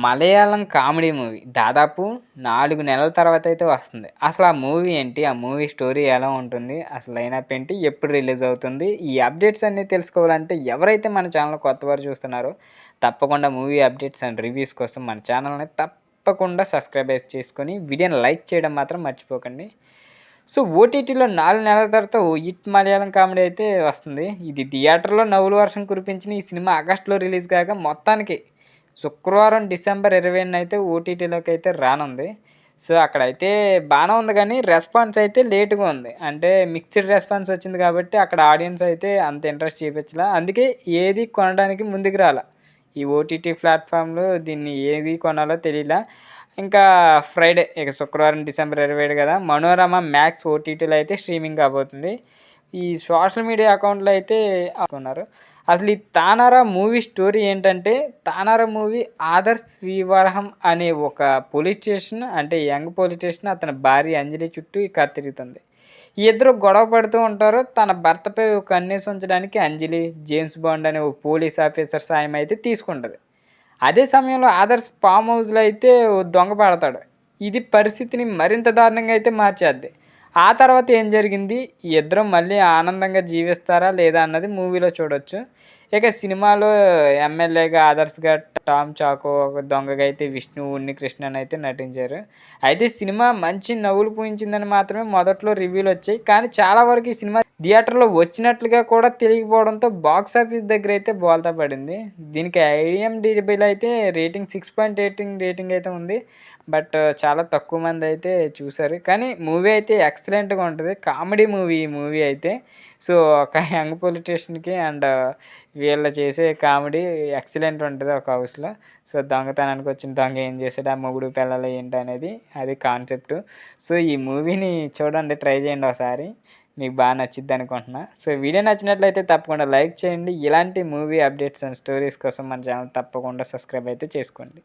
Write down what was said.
Malayalam comedy movie. దాదాపు 4 నెలల తర్వాత అయితే వస్తుంది. అసలు ఆ మూవీ ఏంటి? ఆ మూవీ స్టోరీ ఎలా ఉంటుంది? అసలు లైనప్ ఏంటి? ఎప్పుడు రిలీజ్ అవుతుంది? ఈ అప్డేట్స్ అన్నీ తెలుసుకోవాలంటే ఎవరైతే మన ఛానల్ కొత్తవారు చూస్తున్నారో తప్పకుండా మూవీ అప్డేట్స్ అండ్ రివ్యూస్ కోసం మన ఛానల్‌ని తప్పకుండా సబ్స్క్రైబ్ చేసుకొని వీడియోని లైక్ చేయడం మాత్రం మర్చిపోకండి. సో, ఓటీటీలో 4 నెలల తర్వాత ఓ హిట్ మలయాళం కామెడీ అయితే వస్తుంది. ఇది థియేటర్‌లో నవ్వుల వర్షం కురిపించిన ఈ సినిమా ఆగస్టులో రిలీజ్ కాగా మొత్తానికి శుక్రవారం డిసెంబర్ 20న అయితే ఓటీటీలోకి అయితే రానుంది. సో, అక్కడైతే బానే ఉంది గానీ రెస్పాన్స్ అయితే లేట్‌గా ఉంది. అంటే మిక్స్డ్ రెస్పాన్స్ వచ్చింది కాబట్టి అక్కడ ఆడియన్స్ అయితే అంత ఇంట్రెస్ట్ చూపించలా. అందుకే ఏది కొనడానికి ముందుకు రాలా. ఈ ఓటీటీ ప్లాట్‌ఫామ్‌లో దీన్ని ఏది కొనాలో తెలీలా. ఇంకా ఫ్రైడే ఇక శుక్రవారం డిసెంబర్ 27 కదా! మనోరమ మ్యాక్స్ ఓటీటీలో అయితే స్ట్రీమింగ్ కాబోతుంది. ఈ సోషల్ మీడియా అకౌంట్‌లో అయితే అనుకున్నారు. అసలు ఈ 'తానార' మూవీ స్టోరీ ఏంటంటే, 'తానార' మూవీ ఆదర్శ్ శ్రీవరహం అనే ఒక పోలీస్ స్టేషన్ అంటే యంగ్ పోలీస్ స్టేషన్ అతని భార్య అంజలి చుట్టూ ఈ కథ తిరుగుతుంది. ఈ ఇద్దరు గొడవ పడుతూ ఉంటారు. తన భర్తపై ఒక కన్నేసి ఉంచడానికి అంజలి, జేమ్స్ బాండ్ అనే ఒక పోలీస్ ఆఫీసర్ సాయం అయితే తీసుకుంటది. అదే సమయంలో ఆదర్శ్ ఫామ్ హౌస్‌లో అయితే ఓ దొంగ పడతాడు. ఇది పరిస్థితిని మరింత దారుణంగా అయితే మార్చేద్ది. ఆ తర్వాత ఏం జరిగింది? ఈ ఇద్దరు మళ్ళీ ఆనందంగా జీవిస్తారా లేదా అన్నది మూవీలో చూడొచ్చు. ఇక సినిమాలో ఎమ్మెల్యేగా ఆదర్శ్‌గా టామ్ చాకో, ఒక దొంగగా అయితే విష్ణు ఉన్నికృష్ణన్ అయితే నటించారు. అయితే సినిమా మంచి నవ్వులు పూయించిందని మాత్రమే మొదట్లో రివ్యూలొచ్చాయి. కానీ చాలా వరకు ఈ సినిమా థియేటర్‌లో వచ్చినట్లుగా కూడా తెలియకపోవడంతో బాక్స్ ఆఫీస్ దగ్గర అయితే బోల్తా పడింది. దీనికి ఐఎండిబిలో అయితే రేటింగ్ 6.8 రేటింగ్ అయితే ఉంది. బట్ చాలా తక్కువ మంది అయితే చూసారు. కానీ మూవీ అయితే ఎక్సలెంట్‌గా ఉంటది. కామెడీ మూవీ ఈ మూవీ అయితే. సో, ఒక యంగ్ పొలిటీషియన్‌కి అండ్ వీళ్ళు చేసే కామెడీ ఎక్సలెంట్ ఉంటది ఒక హౌస్‌లో. సో, దొంగతనానికి వచ్చిన దొంగ ఏం చేసాడు, ఆ మొగుడు పెళ్ళాలు ఏంటనేది అది కాన్సెప్టు. సో, ఈ మూవీని చూడండి, ట్రై చేయండి ఒకసారి. మీకు బాగా నచ్చిద్దనుకుంటున్నా. సో, వీడియో నచ్చినట్లయితే తప్పకుండా లైక్ చేయండి. ఇలాంటి మూవీ అప్డేట్స్ అండ్ స్టోరీస్ కోసం మన ఛానల్ తప్పకుండా సబ్స్క్రైబ్ అయితే చేసుకోండి.